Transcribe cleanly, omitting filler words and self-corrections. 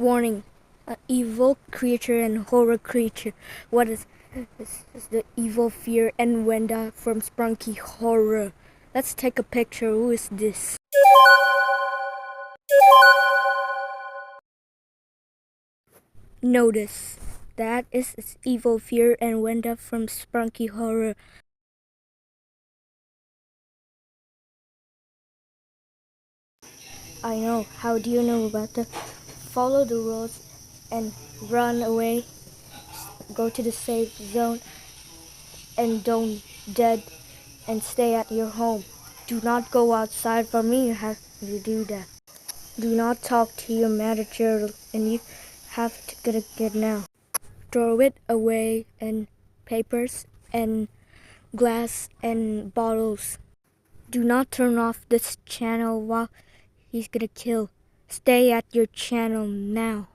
Warning, an evil creature and horror creature. What is the evil fear and Wenda from Sprunki horror? Let's take a picture. Who is this? Notice, that is evil fear and Wenda from Sprunki horror. I know. How do you know about that? Follow the rules and run away. Go to the safe zone and don't dead and stay at your home. Do not go outside. For me, you have to do that. Do not talk to your manager, and you have to get now. Throw it away and papers and glass and bottles. Do not turn off this channel while he's gonna kill. Stay at your channel now.